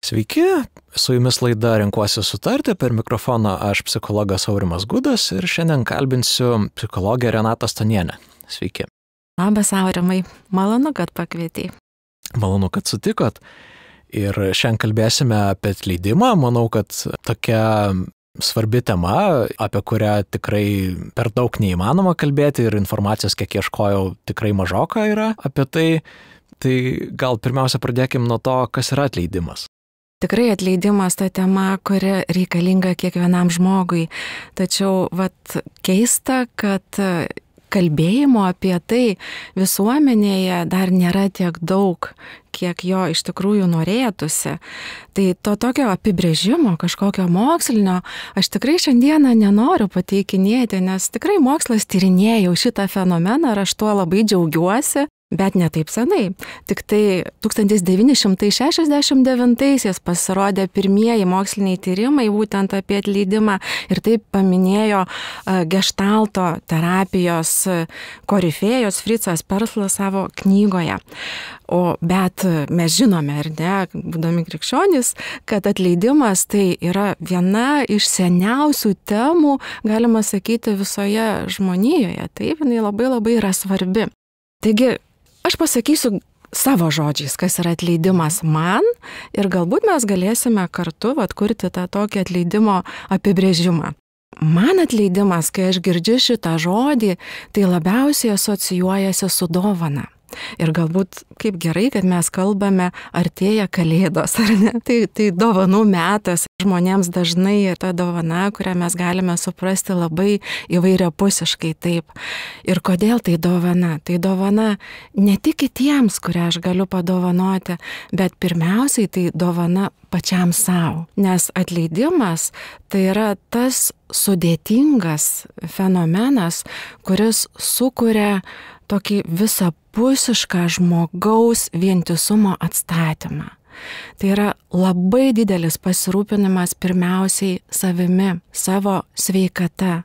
Sveiki, su jumis laida Renkuosi sutarti, per mikrofoną aš psichologas Aurimas Gudas ir šiandien kalbinsiu psichologę Renatą Stonienę. Sveiki. Labas, Aurimai, malonu, kad pakvietei. Malonu, kad sutikot. Ir šiandien kalbėsime apie atleidimą. Manau, kad tokia svarbi tema, apie kurią tikrai per daug neįmanoma kalbėti ir informacijos, kiek ieškojau, tikrai mažoka yra apie tai. Tai gal pirmiausia pradėkim nuo to, kas yra atleidimas. Tikrai atleidimas ta tema, kuri reikalinga kiekvienam žmogui. Tačiau keista, kad kalbėjimo apie tai visuomenėje dar nėra tiek daug, kiek jo iš tikrųjų norėtųsi. Tai to tokio apibrėžimo, kažkokio mokslinio, aš tikrai šiandieną nenoriu pateikinėti, nes tikrai mokslas tyrinėja jau šitą fenomeną ir aš tuo labai džiaugiuosi. Bet ne taip senai. Tik tai 1969-aisiais pasirodė pirmieji moksliniai tyrimai būtent apie atleidimą ir taip paminėjo geštalto terapijos korifėjos Fritzas Perslas savo knygoje. Bet mes žinome, ar ne, būdami krikščionys, kad atleidimas tai yra viena iš seniausių temų, galima sakyti, visoje žmonijoje. Taip, jinai labai yra svarbi. Taigi, aš pasakysiu savo žodžiais, kas yra atleidimas man ir galbūt mes galėsime kartu kurti tą tokį atleidimo apibrėžimą. Man atleidimas, kai aš girdžiu šitą žodį, tai labiausiai asocijuojasi su dovana. Ir galbūt kaip gerai, kad mes kalbame, artėja Kalėdos, ar ne? Tai dovanų metas. Žmonėms dažnai ta dovana, kurią mes galime suprasti labai įvairiapusiškai taip. Ir kodėl tai dovana? Tai dovana ne tik kitiems, kurią aš galiu padovanoti, bet pirmiausiai tai dovana pačiam savo. Nes atleidimas tai yra tas sudėtingas fenomenas, kuris sukuria tokį visapusišką žmogaus vientisumo atstatymą. Tai yra labai didelis pasirūpinimas pirmiausiai savimi, savo sveikata.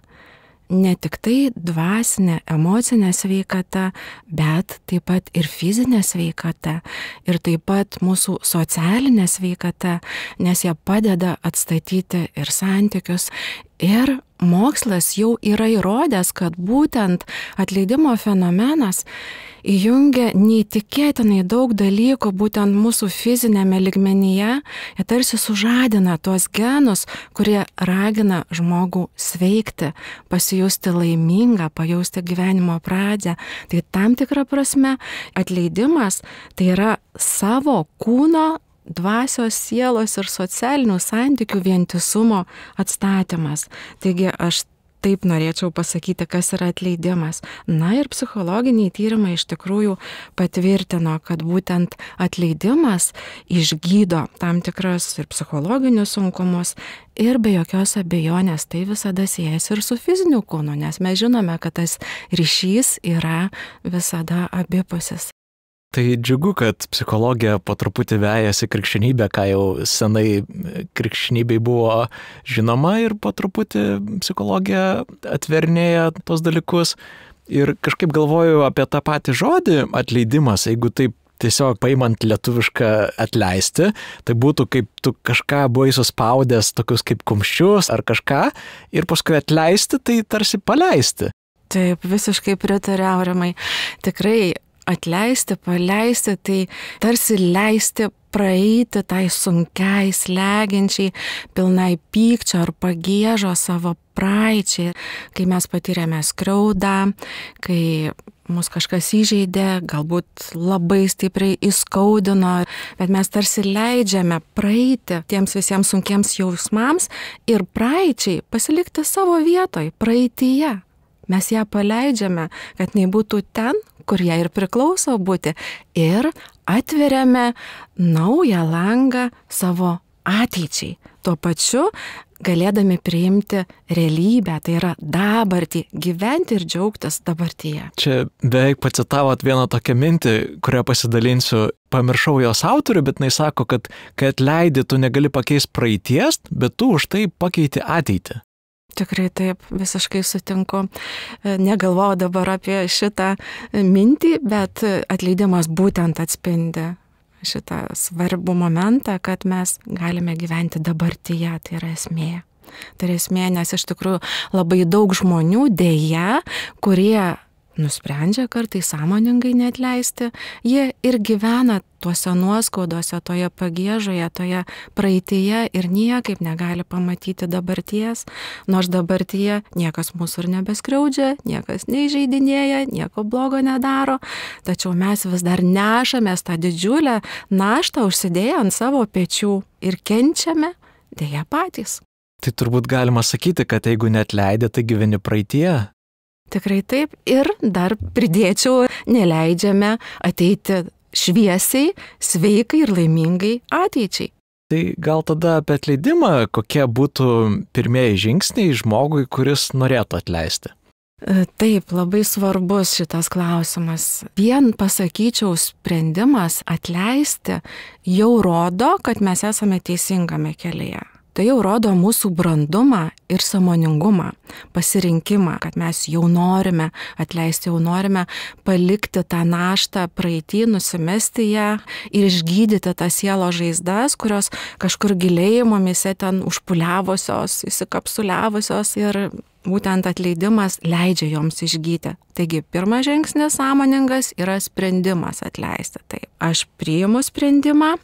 Ne tik tai dvasinė, emocinė sveikata, bet taip pat ir fizinė sveikata. Ir taip pat mūsų socialinė sveikata, nes jie padeda atstatyti ir santykius. Ir mokslas jau yra įrodęs, kad būtent atleidimo fenomenas įjungia neįtikėtinai daug dalykų būtent mūsų fizinėme lygmenyje. Jie tarsi sužadina tuos genus, kurie ragina žmogų sveikti, pasijusti laimingą, pajausti gyvenimo pradžią. Tai tam tikra prasme atleidimas tai yra savo kūno, dvasios, sielos ir socialinių santykių vientisumo atstatymas. Taigi aš taip norėčiau pasakyti, kas yra atleidimas. Na ir psichologiniai tyrimai iš tikrųjų patvirtino, kad būtent atleidimas išgydo tam tikras ir psichologinius sunkumus ir be jokios abejonės tai visada siejasi ir su fiziniu kūnu, nes mes žinome, kad tas ryšys yra visada abipusis. Tai džiugu, kad psichologija po truputį vejasi krikščionybę, ką jau senai krikščionybei buvo žinoma ir po truputį psichologija atvernėja tos dalykus. Ir kažkaip galvoju apie tą patį žodį atleidimas, jeigu taip tiesiog paimant lietuvišką atleisti, tai būtų kaip tu kažką buvai suspaudęs tokius kaip kumščius ar kažką ir paskui atleisti, tai tarsi paleisti. Taip, visiškai pritariu, Aurimai. Tikrai atleisti, paleisti, tai tarsi leisti praeiti tai sunkiai, slegiančiai, pilnai pykčio ar pagiežo savo praeičiai, kai mes patyrėme skriaudą, kai mus kažkas įžeidė, galbūt labai stipriai įskaudino, bet mes tarsi leidžiame praeiti tiems visiems sunkiems jausmams ir praeičiai pasilikti savo vietoj, praeityje. Mes ją paleidžiame, kad nebūtų ten, kur jai ir priklauso būti, ir atveriame naują langą savo ateičiai. Tuo pačiu galėdami priimti realybę, tai yra dabartį, gyventi ir džiaugtis dabartyje. Čia beveik pacitavot vieną tokią mintį, kurią pasidalinsiu. Pamiršau jos autorių, bet jinai sako, kad kai atleidi, tu negali pakeisti praeities, bet tu už tai pakeiti ateitį. Tikrai taip, visiškai sutinku. Negalvojau dabar apie šitą mintį, bet atleidimas būtent atspindi šitą svarbų momentą, kad mes galime gyventi dabartyje, tai yra esmė. Tai yra esmė, nes iš tikrųjų labai daug žmonių dėja, kurie nusprendžia kartais sąmoningai neatleisti, jie ir gyvena tuose nuoskaudose, toje pagiežoje, toje praeityje ir niekaip negali pamatyti dabarties, nors dabartyje niekas mūsų ir nebeskriaudžia, niekas neįžeidinėja, nieko blogo nedaro, tačiau mes vis dar nešamės tą didžiulę naštą užsidėję ant savo pečių ir kenčiame dėja patys. Tai turbūt galima sakyti, kad jeigu neatleidė, tai gyveni praeityje. Tikrai taip. Ir dar pridėčiau, neleidžiame ateiti šviesiai, sveikai ir laimingai ateičiai. Tai gal tada apie atleidimą, kokie būtų pirmieji žingsniai žmogui, kuris norėtų atleisti? Taip, labai svarbus šitas klausimas. Vien pasakyčiau, sprendimas atleisti jau rodo, kad mes esame teisingame kelyje. Tai jau rodo mūsų brandumą ir sąmoningumą, pasirinkimą, kad mes jau norime atleisti, jau norime palikti tą naštą praeitį, nusimesti ją ir išgydyti tas sielos žaizdas, kurios kažkur giliai mumyse ten užpuliavusios, įsikapsuliavusios ir būtent atleidimas leidžia joms išgyti. Taigi, pirmas žingsnis sąmoningas yra sprendimas atleisti. Taip, aš priimu sprendimą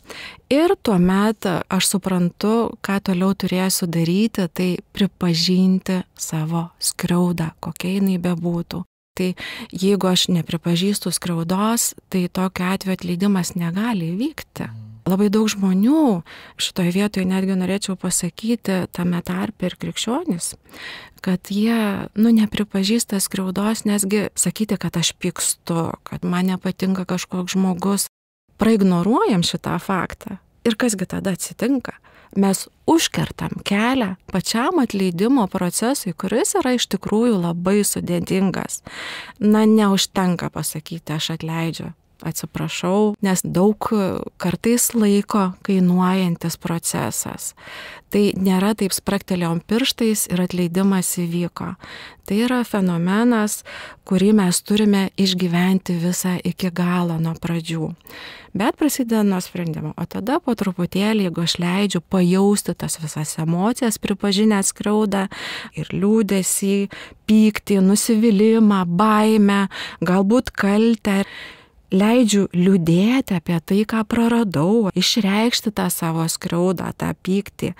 ir tuomet aš suprantu, ką toliau turėsiu daryti, tai pripažinti savo skriaudą, kokia jinai bebūtų. Tai jeigu aš nepripažįstu skriaudos, tai tokiu atveju atleidimas negali įvykti. Labai daug žmonių, šitoje vietoje netgi norėčiau pasakyti, tame tarpe ir krikščionys, kad jie, nepripažįsta skriaudos, nesgi sakyti, kad aš pykstu, kad man nepatinka kažkoks žmogus. Praignoruojam šitą faktą. Ir kasgi tada atsitinka? Mes užkertam kelią pačiam atleidimo procesui, kuris yra iš tikrųjų labai sudėtingas. Neužtenka pasakyti, aš atleidžiu. Atsiprašau, nes daug kartais laiko kainuojantis procesas. Tai nėra taip spraktelėjom pirštais ir atleidimas įvyko. Tai yra fenomenas, kurį mes turime išgyventi visą iki galo nuo pradžių. Bet prasideda nuo sprendimo, o tada po truputėlį, jeigu aš leidžiu pajausti tas visas emocijas, pripažinę skriaudą ir liūdesį, pyktį, nusivylimą, baimę, galbūt kaltę, leidžiu liūdėti apie tai, ką praradau, išreikšti tą savo skriaudą, tą pyktį.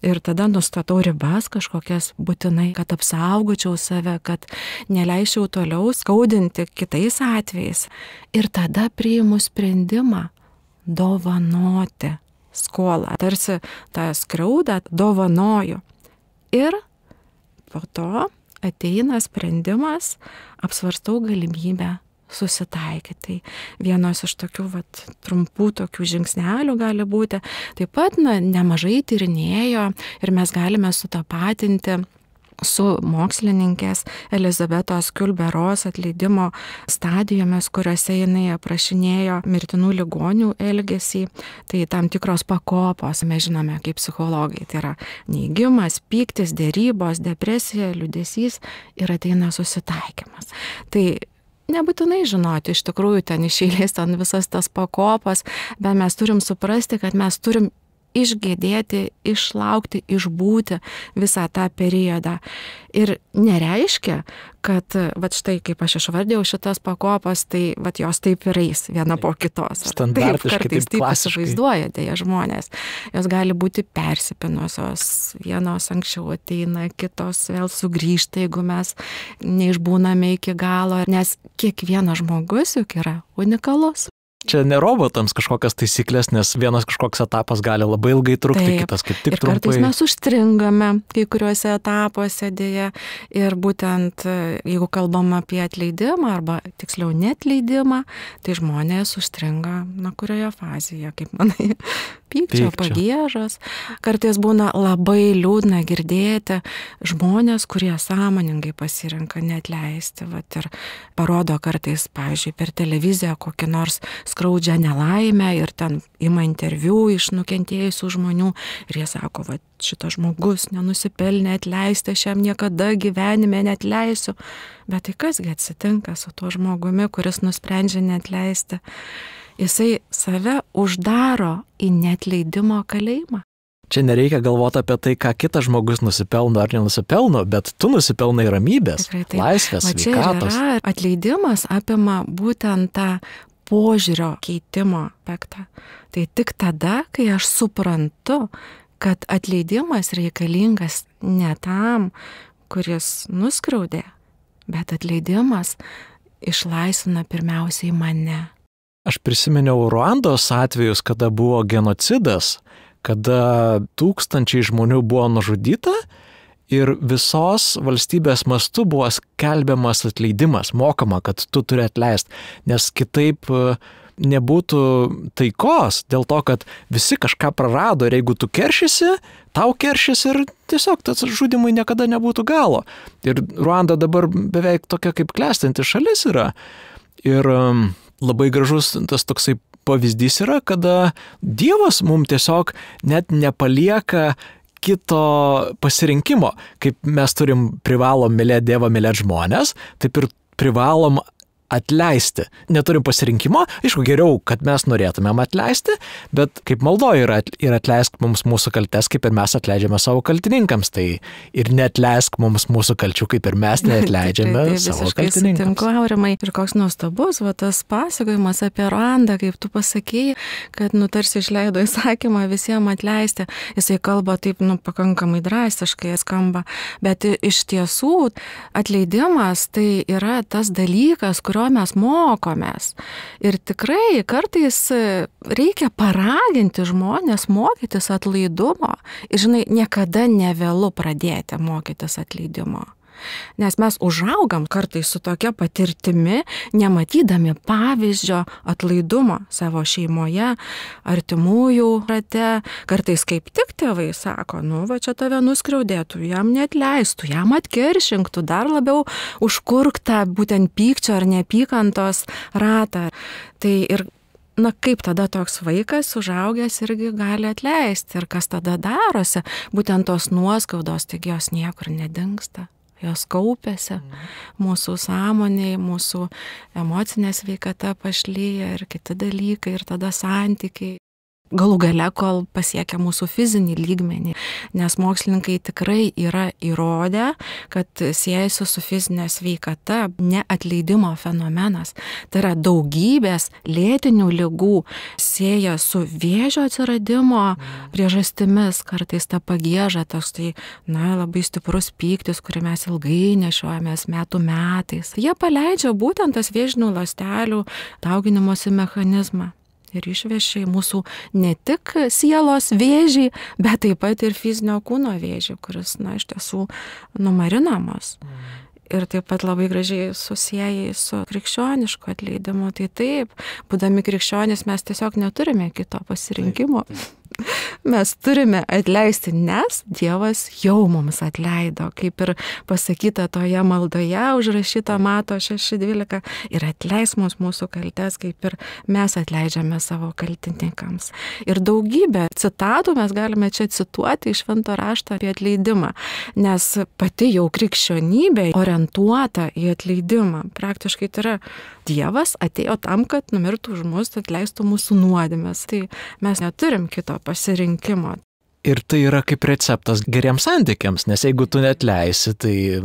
Ir tada nustatau ribas kažkokias būtinai, kad apsaugočiau save, kad neleisčiau toliau skaudinti kitais atvejais. Ir tada priimu sprendimą dovanoti skolą. Tarsi tą skriaudą dovanoju. Ir po to ateina sprendimas, apsvarstau galimybę susitaikyti. Tai vienos iš tokių trumpų tokių žingsnelių gali būti. Taip pat nemažai tyrinėjo ir mes galime sutapatinti su mokslininkės Elizabetos Kübler-Ross atleidimo stadijomis, kuriuose jinai aprašinėjo mirtinų ligonių elgesį. Tai tam tikros pakopos, mes žinome kaip psichologai, tai yra neigimas, pyktis, derybos, depresija, liūdesys ir ateina susitaikymas. Tai nebūtinai žinoti, iš tikrųjų ten iš eilės ten visas tas pakopas, bet mes turim suprasti, kad mes turim išgėdėti, išlaukti, išbūti visą tą periodą. Ir nereiškia, kad štai kaip aš išvardėjau šitas pakopas, tai jos taip ir eis viena po kitos. Standartiškai, kartais taip įsivaizduoja dėja žmonės. Jos gali būti persipinusios, vienos anksčiau ateina, kitos vėl sugrįžta, jeigu mes neišbūname iki galo, nes kiekvienas žmogus juk yra unikalus. Čia ne robotams kažkokias taisyklės, nes vienas kažkoks etapas gali labai ilgai trukti, kitas kaip tik trumpai. Ir kartais mes užstringame kai kuriuose etapuose dėja. Ir būtent, jeigu kalbam apie atleidimą arba tiksliau neatleidimą, tai žmonės užstringa, kurioje fazėje, kaip manai, pykčio, pagiežos. Kartais būna labai liūdna girdėti žmonės, kurie sąmoningai pasirenka neatleisti. Ir parodo kartais, pavyzdžiui, per televiziją kokį nors skaudžią nelaimę ir ten ima interviu iš nukentėjusių žmonių ir jie sako, šitas žmogus nenusipelnė atleisti, aš jam niekada gyvenime neatleisiu. Bet tai kasgi atsitinka su tuo žmogumi, kuris nusprendžia neatleisti? jisai save uždaro į neatleidimo kalėjimą. Čia nereikia galvoti apie tai, ką kitas žmogus nusipelno ar nenusipelno, bet tu nusipelnai ramybės, laisvės, sveikatos. Atleidimas apima būtent tą požiūrio keitimo aspektą. Tai tik tada, kai aš suprantu, kad atleidimas reikalingas ne tam, kuris nuskriaudė, bet atleidimas išlaisvina pirmiausiai mane. Aš prisiminiau Ruandos atvejus, kada buvo genocidas, kada tūkstančiai žmonių buvo nužudyta ir visos valstybės mastu buvo skelbiamas atleidimas, mokama, kad tu turi atleisti, nes kitaip nebūtų taikos, dėl to, kad visi kažką prarado ir jeigu tu keršysi, tau keršys ir tiesiog tas žudimui niekada nebūtų galo. Ir Ruanda dabar beveik tokia kaip klestinti šalis yra. Ir labai gražus tas toksai pavyzdys yra, kada Dievas mums tiesiog net nepalieka kito pasirinkimo. Kaip mes privalom mylėti Dievą, mylėti žmonės, taip ir privalom atleisti. Neturim pasirinkimo, aišku, geriau, kad mes norėtumėm atleisti, bet kaip maldoje yra ir atleisk mums mūsų kaltes, kaip ir mes atleidžiame savo kaltininkams, tai ir neatleisk mums mūsų kalčių, kaip ir mes neatleidžiame savo kaltininkams. Sutinku, Aurimai, ir koks nuostabus, tas pasakojimas apie Ruandą, kaip tu pasakėjai, kad tarsi išleido įsakymą visiems atleisti. Jisai kalba taip, pakankamai drastiškai skamba, bet iš tiesų atleidimas tai yra tas dalykas, kurio mes mokomės. Ir tikrai kartais reikia paraginti žmonės mokytis atlaidumo. Ir žinai, niekada nevėlu pradėti mokytis atleidimo. Nes mes užaugam kartais su tokia patirtimi, nematydami pavyzdžio atlaidumo savo šeimoje, artimųjų rate. Kartais kaip tik tėvai sako, va čia tave nuskriaudėtų, jam neatleistų, jam atkeršinktų, dar labiau užkurktą būtent pykčio ar neapykantos ratą. Tai ir kaip tada toks vaikas užaugęs irgi gali atleisti ir kas tada darosi, būtent tos nuoskaudos, taigi jos niekur nedingsta. Jos kaupiasi, mūsų sąmonėje, mūsų emocinė sveikata pašlyja ir kiti dalykai, ir tada santykiai. Galų gale, kol pasiekia mūsų fizinį lygmenį, nes mokslininkai tikrai yra įrodę, kad siejasi su fizinė sveikata neatleidimo fenomenas. Tai yra daugybės lėtinių ligų sieja su vėžio atsiradimo priežastimis, kartais ta pagieža, toks tai, labai stiprus pyktis, kurį mes ilgai nešiojamės metų metais. Jie paleidžia būtent tas vėžinių ląstelių dauginimosi mechanizmą. Ir išvešia mūsų ne tik sielos vėžį, bet taip pat ir fizinio kūno vėžį, kuris, iš tiesų numarinamas. Ir taip pat labai gražiai susieja su krikščionišku atleidimu. Tai taip, būdami krikščionys mes tiesiog neturime kito pasirinkimo. Mes turime atleisti, nes Dievas jau mums atleido, kaip ir pasakyta toje maldoje, užrašyta Mato 6:12, ir atleis mums mūsų kaltes, kaip ir mes atleidžiame savo kaltininkams. Ir daugybę citatų mes galime čia cituoti iš Švento rašto apie atleidimą, nes pati jau krikščionybė orientuota į atleidimą. Praktiškai tai yra Dievas atėjo tam, kad numirtų už mus, atleistų mūsų nuodėmes. Tai mes neturim kito pasirinkimo. Ir tai yra kaip receptas geriems santykiams, nes jeigu tu neatleisi, tai,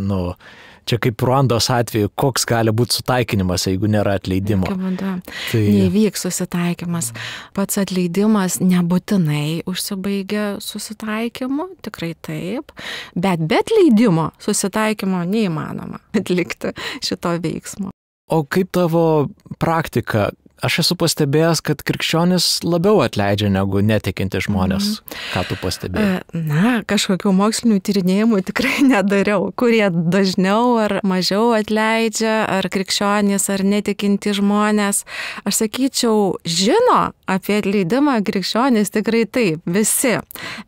čia kaip Ruandos atveju, koks gali būti sutaikinimas, jeigu nėra atleidimo. Neįvyks susitaikymas. Pats atleidimas nebūtinai užsibaigia susitaikymu, tikrai taip, bet be atleidimo susitaikymo neįmanoma atlikti šito veiksmo. O kaip tavo praktika? Aš esu pastebėjęs, kad krikščionis labiau atleidžia negu netikinti žmonės. Ką tu pastebėjai? Kažkokių mokslinių tyrinėjimų tikrai nedariau, kurie dažniau ar mažiau atleidžia, ar krikščionys, ar netikinti žmonės. Aš sakyčiau, žino apie atleidimą krikščionys tikrai taip, visi.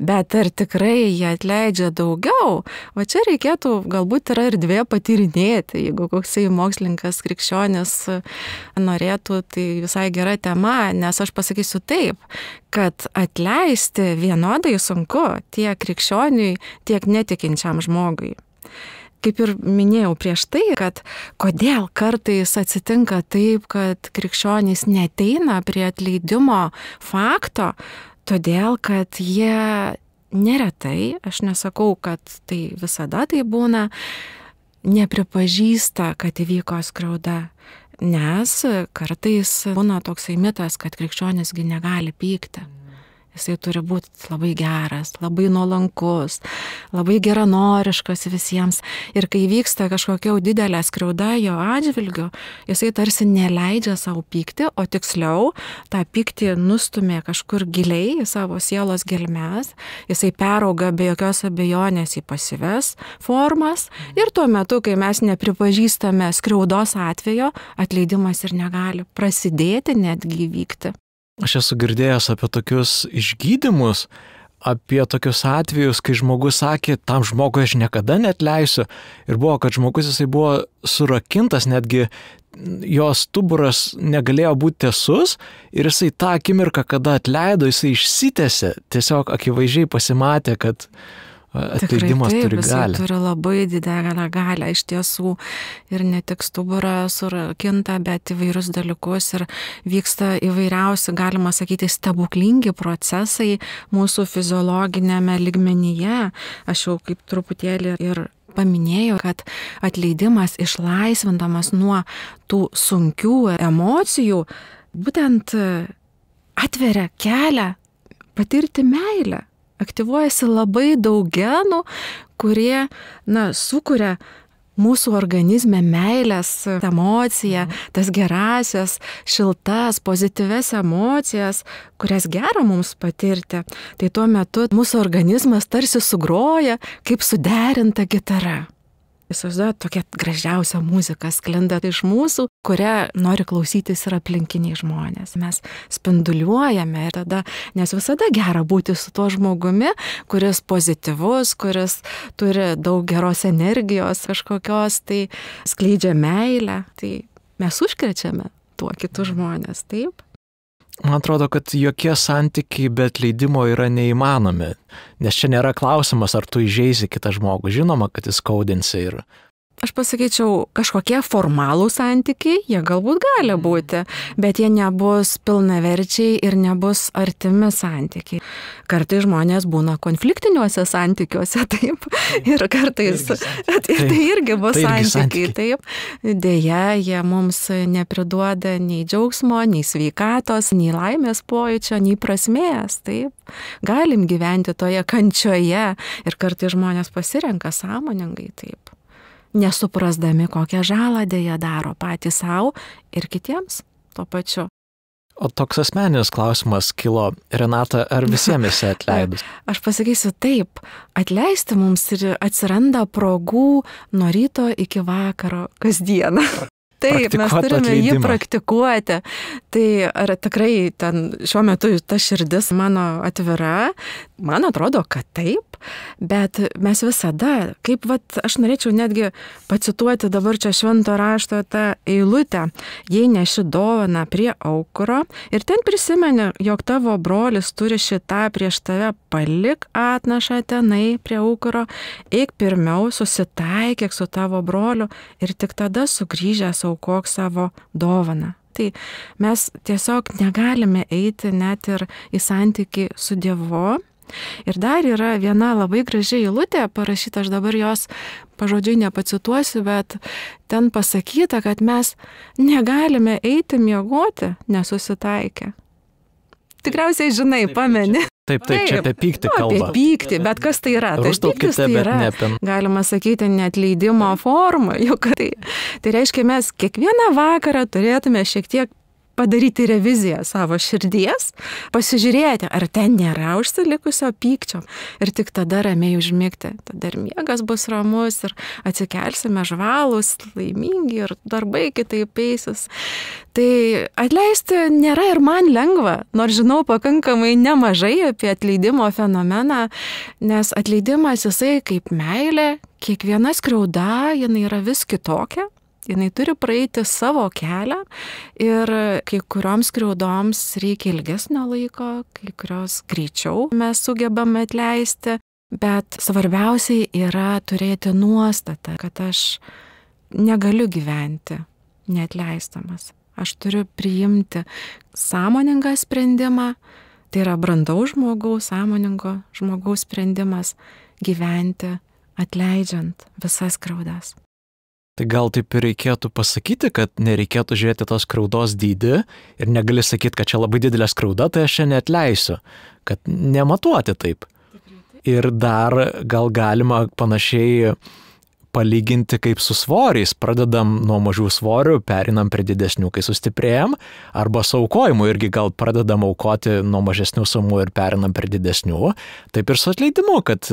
Bet ar tikrai jie atleidžia daugiau? Va čia reikėtų galbūt yra erdvė patyrinėti, jeigu koksai mokslininkas krikščionis norėtų, tai visai gera tema, nes aš pasakysiu taip, kad atleisti vienodai sunku tiek krikščioniui, tiek netikinčiam žmogui. kaip ir minėjau prieš tai, kad kodėl kartais atsitinka taip, kad krikščionys neateina prie atleidimo fakto, todėl kad jie neretai, aš nesakau, kad tai visada tai būna, nepripažįsta, kad įvyko skriauda. Nes kartais būna toksai mitas, kad krikščionisgi negali pykti. Jisai turi būti labai geras, labai nuolankus, labai geranoriškas visiems. Ir kai vyksta kažkokia didelė skriauda jo atžvilgiu, jisai tarsi neleidžia savo pykti, o tiksliau tą pyktį nustumė kažkur giliai į savo sielos gelmes. Jisai perauga be jokios abejonės į pasyves formas. Ir tuo metu, kai mes nepripažįstame skriaudos atvejo, atleidimas ir negali prasidėti, netgi įvykti. Aš esu girdėjęs apie tokius išgydymus, apie tokius atvejus, kai žmogus sakė, tam žmogui aš niekada neatleisiu. Ir buvo, kad žmogus jisai buvo surakintas, netgi jos stuburas negalėjo būti tiesus ir jisai tą akimirką, kada atleido, jisai išsitęsė, tiesiog akivaizdžiai pasimatė, kad atleidimas turi galę. Turi labai didelę galę iš tiesų ir ne tik stuburą surakinta, bet įvairius dalykus ir vyksta įvairiausi, galima sakyti, stebuklingi procesai mūsų fiziologinėme lygmenyje. Aš jau kaip truputėlį ir paminėjau, kad atleidimas išlaisvindamas nuo tų sunkių emocijų būtent atveria kelią patirti meilę. Aktyvuojasi labai daug genų, kurie sukuria mūsų organizme meilės emociją, tas gerasias, šiltas, pozityves emocijas, kurias gera mums patirti. Tai tuo metu mūsų organizmas tarsi sugroja kaip suderinta gitara. Įsivaizduojat, tokia gražiausia muzika sklinda iš mūsų, kurią nori klausytis ir aplinkiniai žmonės. Mes spinduliuojame ir tada, nes visada gera būti su tuo žmogumi, kuris pozityvus, kuris turi daug geros energijos kažkokios, tai skleidžia meilę, tai mes užkrečiame tuo kitus žmonės, taip? Man atrodo, kad jokie santykiai be atleidimo yra neįmanomi, nes čia nėra klausimas, ar tu įžeisi kitą žmogų. Žinoma, kad jis skaudinsi ir... Aš pasakyčiau, kažkokie formalų santykiai, jie galbūt gali būti, bet jie nebus pilnaverčiai ir nebus artimi santykiai. Kartais žmonės būna konfliktiniuose santykiuose, taip, ir kartais tai irgi bus santykiai, taip. Deja, jie mums nepriduoda nei džiaugsmo, nei sveikatos, nei laimės pojūčio, nei prasmės, taip. Galim gyventi toje kančioje ir kartais žmonės pasirenka sąmoningai, taip. Nesuprasdami, kokią žalą dėja daro patys savo ir kitiems tuo pačiu. O toks asmeninis klausimas kilo, Renata, ar visiems esi atleidus? Aš pasakysiu taip, atleisti mums ir atsiranda progų nuo ryto iki vakaro kasdieną. Taip, mes turime jį praktikuoti. Tai ar tikrai ten šiuo metu ta širdis mano atvira? Man atrodo, kad taip, bet mes visada, kaip aš norėčiau netgi pacituoti dabar čia švento rašto tą eilutę, jei neši dovaną prie aukuro ir ten prisimeni, jog tavo brolis turi šitą prieš tave, palik atnašą tenai prie aukuro, eik pirmiau, susitaikyk su tavo broliu ir tik tada sugrįžęs aukok savo dovaną. Tai mes tiesiog negalime eiti net ir į santykį su Dievu. Ir dar yra viena labai graži eilutė parašyta, aš dabar jos pažodžiui nepacituosiu, bet ten pasakyta, kad mes negalime eiti miegoti nesusitaikę. Tikriausiai žinai, pameni. Taip, čia apie pyktį kalba. Apie pyktį, bet kas tai yra? Tai pyktis tai yra, galima sakyti, neatleidimo forma. Juk tai reiškia, mes kiekvieną vakarą turėtume šiek tiek padaryti reviziją savo širdies, pasižiūrėti, ar ten nėra užsilikusio pykčio ir tik tada ramiai užmigti. Tada ir miegas bus ramus ir atsikelsime žvalūs, laimingi ir darbai kitaip eisis. Tai atleisti nėra ir man lengva, nors žinau pakankamai nemažai apie atleidimo fenomeną, nes atleidimas jisai kaip meilė, kiekviena skriauda, jinai yra vis kitokia. Jinai turi praeiti savo kelią ir kai kurioms skriaudoms reikia ilgesnio laiko, kai kurios greičiau mes sugebame atleisti, Bet svarbiausiai yra turėti nuostatą, kad aš negaliu gyventi neatleistamas. Aš turiu priimti sąmoningą sprendimą, tai yra brandaus žmogaus, sąmoningo žmogaus sprendimas gyventi atleidžiant visas skriaudas. Tai gal taip ir reikėtų pasakyti, kad nereikėtų žiūrėti tos skriaudos dydį ir negali sakyti, kad čia labai didelė skriauda, tai aš čia neatleisiu, kad nematuoti taip. Ir dar gal galima panašiai palyginti kaip su svoriais. Pradedam nuo mažų svorių, perinam prie didesnių, kai sustiprėjam, arba su aukojimu irgi gal pradedam aukoti nuo mažesnių sumų ir perinam prie didesnių. Taip ir su atleidimu, kad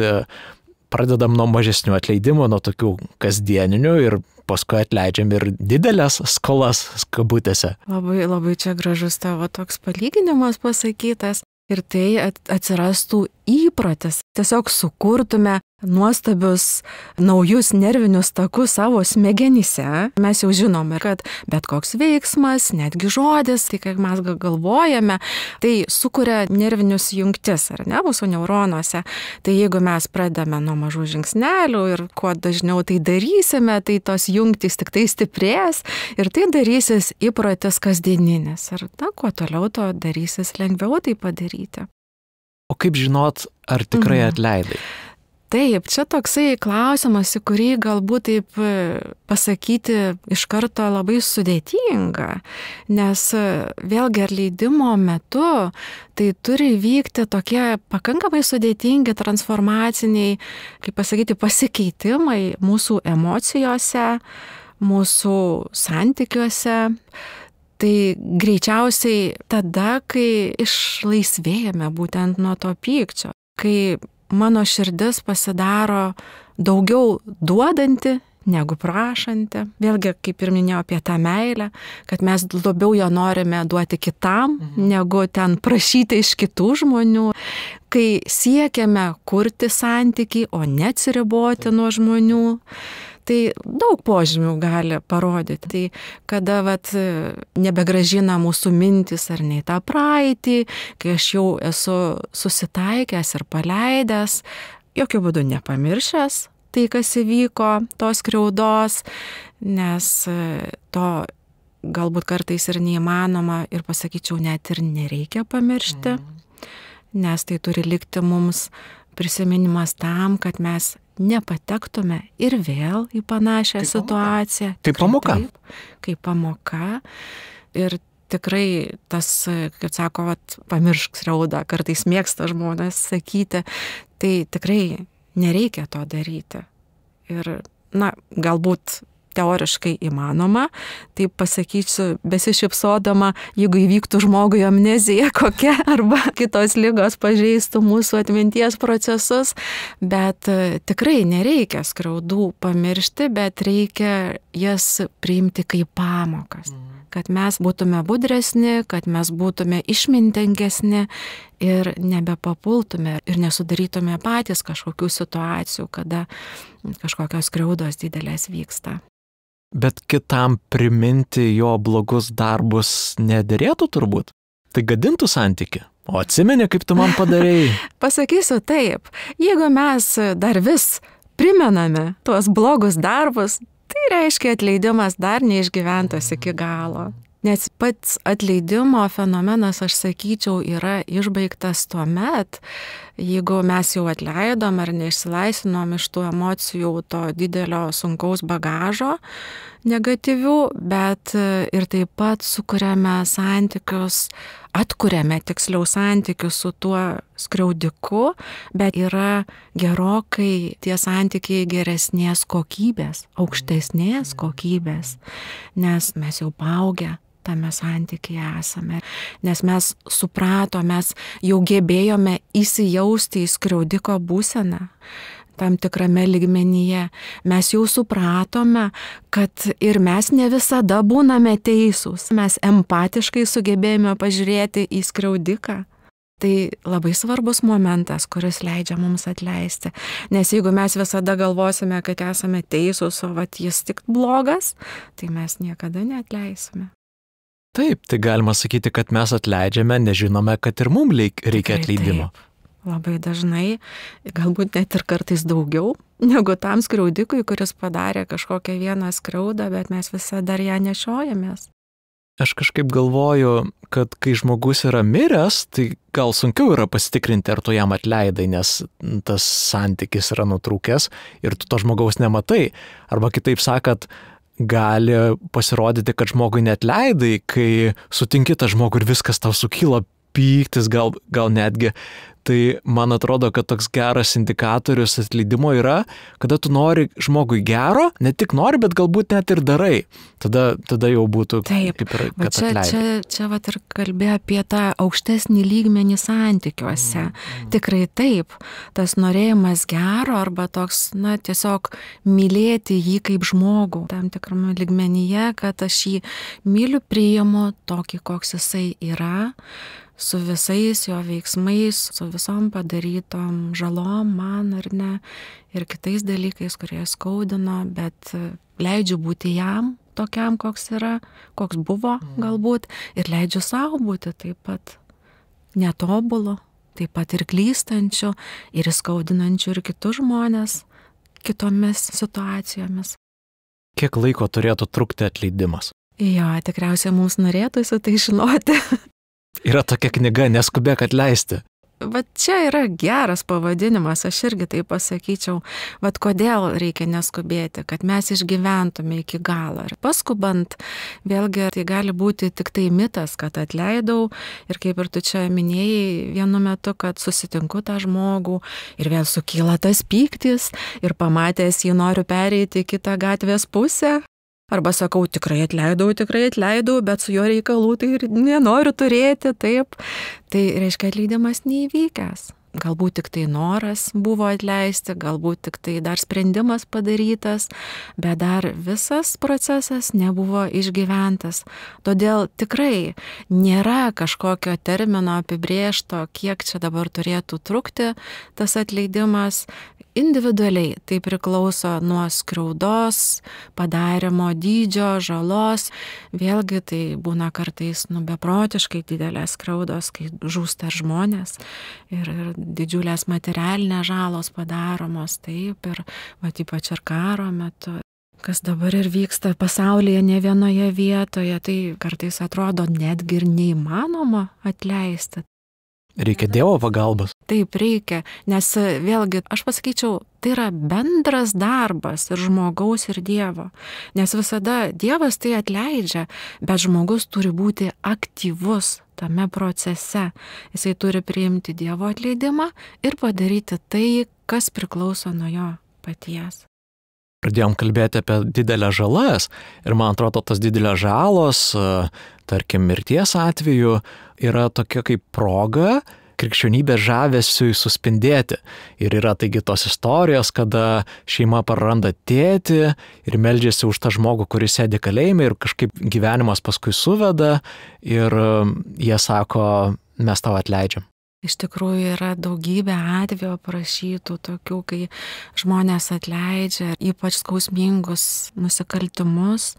pradedam nuo mažesnių atleidimų, nuo tokių kasdieninių ir paskui atleidžiam ir didelės skolas kabutėse. Labai, labai čia gražus tavo toks palyginimas pasakytas. Ir tai atsirastų įprotis. Tiesiog sukurtume nuostabius naujus nervinius takus savo smegenyse. Mes jau žinome, kad bet koks veiksmas, netgi žodis, tai kaip mes galvojame, tai sukuria nervinius jungtis, ar ne, mūsų neuronuose. Tai jeigu mes pradedame nuo mažų žingsnelių ir kuo dažniau tai darysime, tai tos jungtys tik tai stiprės ir tai darysis įprotis kasdieninis. Ir kuo toliau to darysis lengviau tai padaryti. O kaip žinot, ar tikrai atleidai? Taip, čia toksai klausimas, į kurį galbūt taip pasakyti iš karto labai sudėtinga, nes vėlgi atleidimo metu tai turi vykti tokie pakankamai sudėtingi transformaciniai, kaip pasakyti, pasikeitimai mūsų emocijose, mūsų santykiuose. Tai greičiausiai tada, kai išlaisvėjame būtent nuo to pykčio, kai mano širdis pasidaro daugiau duodanti negu prašanti. Vėlgi, kaip ir minėjau apie tą meilę, kad mes labiau jo norime duoti kitam, negu ten prašyti iš kitų žmonių. Kai siekiame kurti santykį, o neatsiriboti nuo žmonių, tai daug požymių gali parodyti. Tai kada nebegražina mūsų mintis ar ne į tą praeitį, kai aš jau esu susitaikęs ir paleidęs, jokių būdų nepamiršęs tai, kas įvyko, tos skriaudos, nes to galbūt kartais ir neįmanoma ir pasakyčiau, net ir nereikia pamiršti, nes tai turi likti mums prisiminimas tam, kad mes nepatektume ir vėl į panašią situaciją. Kaip pamoka. Kaip pamoka. Ir tikrai tas, kaip sako, pamiršk skriaudą, kartais mėgsta žmonės sakyti, tai tikrai nereikia to daryti. Ir, galbūt teoriškai įmanoma, tai pasakysiu besišypsodama, jeigu įvyktų žmogui amnezija kokia arba kitos ligos pažeistų mūsų atminties procesus, bet tikrai nereikia skriaudų pamiršti, bet reikia jas priimti kaip pamokas, kad mes būtume budresni, kad mes būtume išmintingesni ir nebepapultume ir nesudarytume patys kažkokių situacijų, kada kažkokios skriaudos didelės vyksta. Bet kitam priminti jo blogus darbus nederėtų turbūt. Tai gadintų santykį. O atsimeni, kaip tu man padarėjai? Pasakysiu taip, jeigu mes dar vis primename tuos blogus darbus, tai reiškia atleidimas dar neišgyventas iki galo. Nes pats atleidimo fenomenas, aš sakyčiau, yra išbaigtas tuomet, jeigu mes jau atleidom ar neišsilaisvinom iš tų emocijų, to didelio sunkaus bagažo negatyvių, bet ir taip pat sukuriame santykius, atkuriame tiksliau santykius su tuo skriaudiku, bet yra gerokai tie santykiai geresnės kokybės, aukštesnės kokybės, nes mes jau paaugę tame santykyje esame, nes mes supratome, mes jau gebėjome įsijausti į skriaudiko būseną tam tikrame lygmenyje. Mes jau supratome, kad ir mes ne visada būname teisūs. Mes empatiškai sugebėjome pažiūrėti į skriaudiką. Tai labai svarbus momentas, kuris leidžia mums atleisti. Nes jeigu mes visada galvosime, kad esame teisūs, o jis tik blogas, tai mes niekada neatleisime. Taip, tai galima sakyti, kad mes atleidžiame, nežinome, kad ir mums reikia atleidimo. Labai dažnai, galbūt net ir kartais daugiau, negu tam skriaudikui, kuris padarė kažkokią vieną skriaudą, bet mes visą dar ją nešiojamės. Aš kažkaip galvoju, kad kai žmogus yra miręs, tai gal sunkiau yra pasitikrinti, ar tu jam atleidai, nes tas santykis yra nutrūkęs ir tu to žmogaus nematai. Arba kitaip sakant, gali pasirodyti, kad žmogui neatleidai, kai sutinki tą žmogų ir viskas tau sukyla, pyktis gal netgi. Tai man atrodo, kad toks geras indikatorius atleidimo yra, kada tu nori žmogui gero, ne tik nori, bet galbūt net ir darai. Tada jau būtų taip, kaip ir, kad atleidai. Čia vat ir kalbėjo apie tą aukštesnį lygmenį santykiuose. Tikrai taip, tas norėjimas gero arba toks, tiesiog mylėti jį kaip žmogų tam tikrame lygmenyje, kad aš jį myliu, priimu tokį, koks jisai yra, su visais jo veiksmais, su visom padarytom žalom man ar ne, ir kitais dalykais, kurie skaudino, bet leidžiu būti jam tokiam, koks yra, koks buvo galbūt, ir leidžiu savo būti taip pat netobulu, taip pat ir klystančiu, ir įskaudinančiu ir kitus žmonės kitomis situacijomis. Kiek laiko turėtų trukti atleidimas? Jo, tikriausiai mums norėtųsi tai žinoti. Yra tokia knyga Neskubėk atleisti. Vat čia yra geras pavadinimas, aš irgi tai pasakyčiau. Vat kodėl reikia neskubėti, kad mes išgyventume iki galo. Ir paskubant, vėlgi tai gali būti tik tai mitas, kad atleidau ir kaip ir tu čia minėjai vienu metu, kad susitinku tą žmogų ir vėl sukyla tas pyktis ir pamatęs jį noriu pereiti į kitą gatvės pusę. Arba sakau, tikrai atleidau, bet su juo reikalų tai ir nenoriu turėti, taip. Tai reiškia, atleidimas neįvykęs. Galbūt tik tai noras buvo atleisti, galbūt tik tai dar sprendimas padarytas, bet dar visas procesas nebuvo išgyventas. Todėl tikrai nėra kažkokio termino apibrėžto, kiek čia dabar turėtų trukti tas atleidimas. Individualiai tai priklauso nuo skriaudos, padarimo dydžio, žalos. Vėlgi tai būna kartais beprotiškai didelės skriaudos, kai žūsta žmonės ir didžiulės materialinės žalos padaromos, taip, ir ypač ir karo metu. Kas dabar ir vyksta pasaulyje ne vienoje vietoje, tai kartais atrodo netgi ir neįmanoma atleisti. Reikia Dievo pagalbos. Taip, reikia, nes vėlgi, aš pasakyčiau, tai yra bendras darbas ir žmogaus ir Dievo. Nes visada Dievas tai atleidžia, bet žmogus turi būti aktyvus tame procese. Jisai turi priimti Dievo atleidimą ir padaryti tai, kas priklauso nuo jo paties. Pradėjom kalbėti apie didelę žalas ir man atrodo, tos didelės žalos, tarkim, mirties atveju, yra tokia kaip proga krikščionybės žavesiui suspindėti. Ir yra taigi tos istorijos, kada šeima praranda tėtį ir meldžiasi už tą žmogų, kuris sėdi kalėjime ir kažkaip gyvenimas paskui suveda ir jie sako, mes tau atleidžiam. Iš tikrųjų yra daugybė atvejų aprašytų tokių, kai žmonės atleidžia ypač skausmingus nusikaltimus.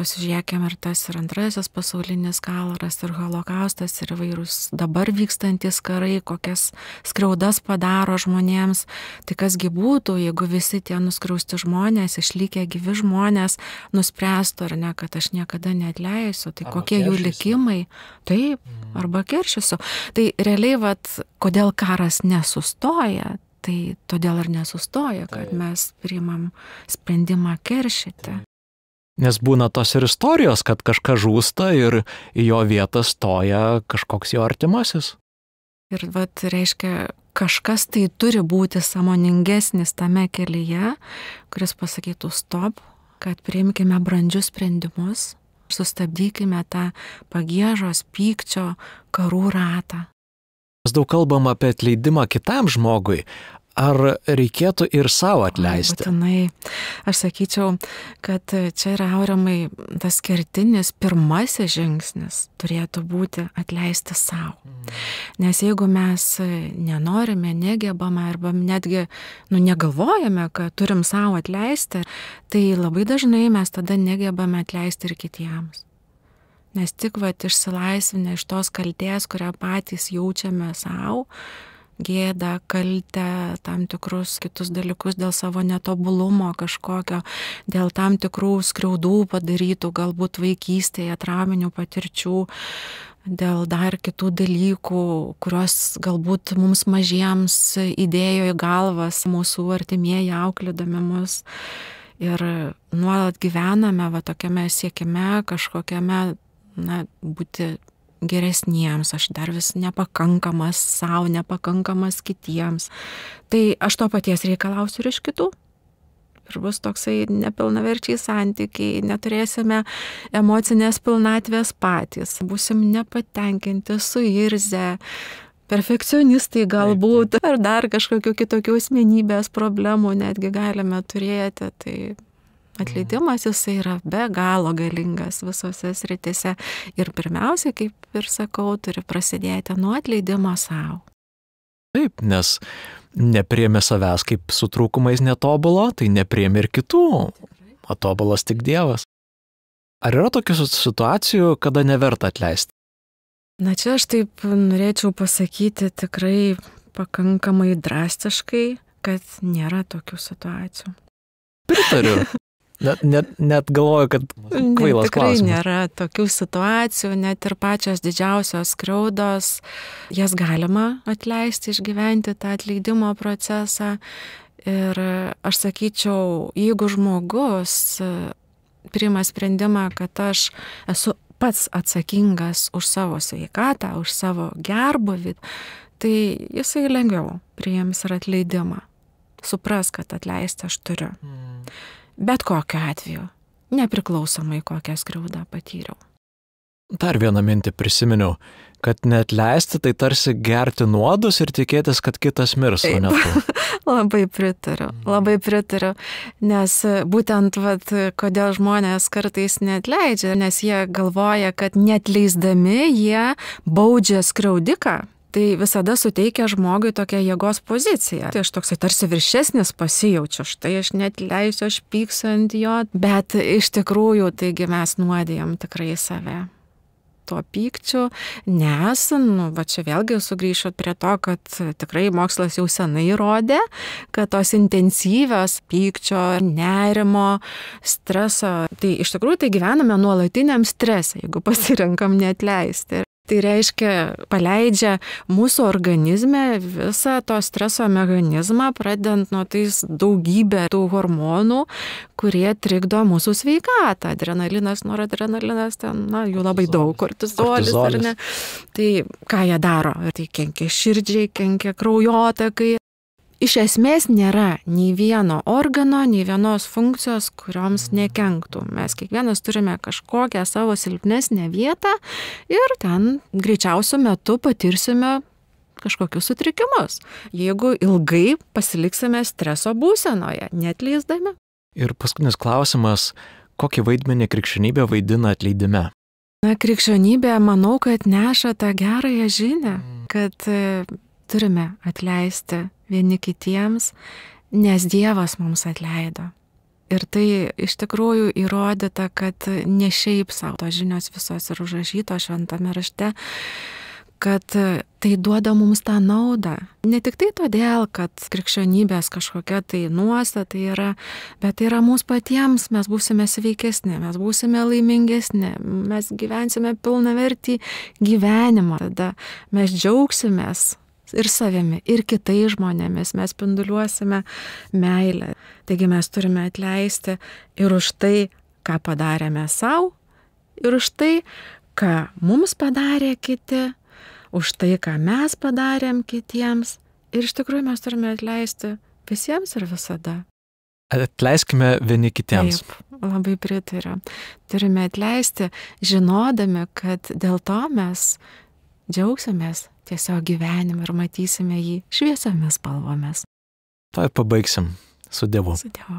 Pasižiūrėkime ir tas ir antrasis pasaulinis karas, ir holokaustas, ir įvairūs dabar vykstantis karai, kokias skriaudas padaro žmonėms. Tai kasgi būtų, jeigu visi tie nuskriausti žmonės, išlikę gyvi žmonės, nuspręstų ar ne, kad aš niekada neatleisiu. Tai arba kokie jų likimai. Taip, arba keršysiu. Tai realiai, kodėl karas nesustoja, tai todėl ir nesustoja, kad mes priimam sprendimą keršyti. Nes būna tos ir istorijos, kad kažkas žūsta ir į jo vietą stoja kažkoks jo artimasis. Ir reiškia, kažkas tai turi būti sąmoningesnis tame kelyje, kuris pasakytų stop, kad priimkime brandžius sprendimus, sustabdykime tą pagiežos, pykčio, karų ratą. Mes daug kalbam apie atleidimą kitam žmogui. Ar reikėtų ir savo atleisti? Būtinai. Aš sakyčiau, kad čia yra, Aurimai, tas kertinis pirmasis žingsnis turėtų būti atleisti savo. Nes jeigu mes nenorime, negebame arba netgi negalvojame, kad turim savo atleisti, tai labai dažnai mes tada negebame atleisti ir kitiems. Nes tik išsilaisvinę iš tos kaltės, kurią patys jaučiame savo, gėdą, kaltę, tam tikrus kitus dalykus dėl savo netobulumo kažkokio, dėl tam tikrų skriaudų padarytų galbūt vaikystėje, trauminių patirčių, dėl dar kitų dalykų, kurios galbūt mums mažiems įdėjo į galvas mūsų artimieji auklėdami mus. Ir nuolat gyvename va tokiame siekime, kažkokiame, būti geresniems, aš dar vis nepakankamas savo, nepakankamas kitiems. Tai aš to paties reikalausiu ir iš kitų. Ir bus toksai nepilnaverčiai santykiai, neturėsime emocinės pilnatvės patys, būsim nepatenkinti, suirzę, perfekcionistai galbūt, ar dar kažkokių kitokių asmenybės problemų netgi galime turėti. Tai atleidimas jisai yra be galo galingas visose sritise. Ir pirmiausia, kaip ir sakau, turi prasidėti nuo atleidimo savo. Taip, nes nepriėmė savęs kaip su trūkumais netobulo, tai nepriėmė ir kitų, o tobulas tik Dievas. Ar yra tokių situacijų, kada neverta atleisti? Na čia aš taip norėčiau pasakyti tikrai pakankamai drastiškai, kad nėra tokių situacijų. Pritariu. Net galvoju, kad kvailas tikrai klausimas. Nėra tokių situacijų, net ir pačios didžiausios skriaudos, jas galima atleisti, išgyventi tą atleidimo procesą. Ir aš sakyčiau, jeigu žmogus priima sprendimą, kad aš esu pats atsakingas už savo sveikatą, už savo gerbūvį, tai jisai lengviau priims ir atleidimą. Supras, kad atleisti aš turiu. Bet kokiu atveju, nepriklausomai kokią skriaudą patyriau. Dar vieną mintį prisiminiau, kad neatleisti tai tarsi gerti nuodus ir tikėtis, kad kitas mirs, o ne tu. Labai pritariu, nes būtent kodėl žmonės kartais neatleidžia, nes jie galvoja, kad neatleisdami jie baudžia skriaudiką. Tai visada suteikia žmogui tokią jėgos poziciją. Tai aš toksai tarsi viršesnis pasijaučiu, štai aš neatleisiu, aš pyksiu ant jo, bet iš tikrųjų taigi mes nuodėjam tikrai save tuo pykčiu, nes, čia vėlgi sugrįžtu prie to, kad tikrai mokslas jau senai įrodė, kad tos intensyvios pykčio, nerimo, streso, tai iš tikrųjų tai gyvename nuolatiniam strese, jeigu pasirenkam neatleisti. Tai reiškia, paleidžia mūsų organizme visą to streso mechanizmą, pradedant nuo tais daugybę tų hormonų, kurie trikdo mūsų sveikatą. Adrenalinas, noradrenalinas, jų labai daug, kortizolis, ar ne. Tai ką jie daro? Tai kenkia širdžiai, kenkia kraujotakai. Iš esmės nėra nei vieno organo, nei vienos funkcijos, kurioms nekenktų. Mes kiekvienas turime kažkokią savo silpnesnę vietą ir ten greičiausiu metu patirsime kažkokius sutrikimus, jeigu ilgai pasiliksime streso būsenoje, neatleisdami. Ir paskutinis klausimas, kokį vaidmenį krikščionybė vaidina atleidime? Krikščionybė, manau, kad neša tą gerąją žinią, kad turime atleisti vieni kitiems, nes Dievas mums atleido. Ir tai iš tikrųjų įrodyta, kad ne šiaip savo tos žinios visos ir užrašytos šventame rašte, kad tai duoda mums tą naudą. Ne tik tai todėl, kad krikščionybės kažkokia tai nuostata yra, bet tai yra mūsų patiems, mes būsime sveikesni, mes būsime laimingesni, mes gyvensime pilnavertį gyvenimą, tada mes džiaugsimės ir savimi, ir kitais žmonėmis, mes spinduliuosime meilę. Taigi mes turime atleisti ir už tai, ką padarėme savo, ir už tai, ką mums padarė kiti, už tai, ką mes padarėm kitiems. Ir iš tikrųjų mes turime atleisti visiems ir visada. Atleiskime vieni kitiems. Taip, labai pritariu. Turime atleisti, žinodami, kad dėl to mes džiaugsimės tiesiog gyvenimą ir matysime jį šviesiomis spalvomis. To ir pabaigsim. Su Dievu. Su Dievu.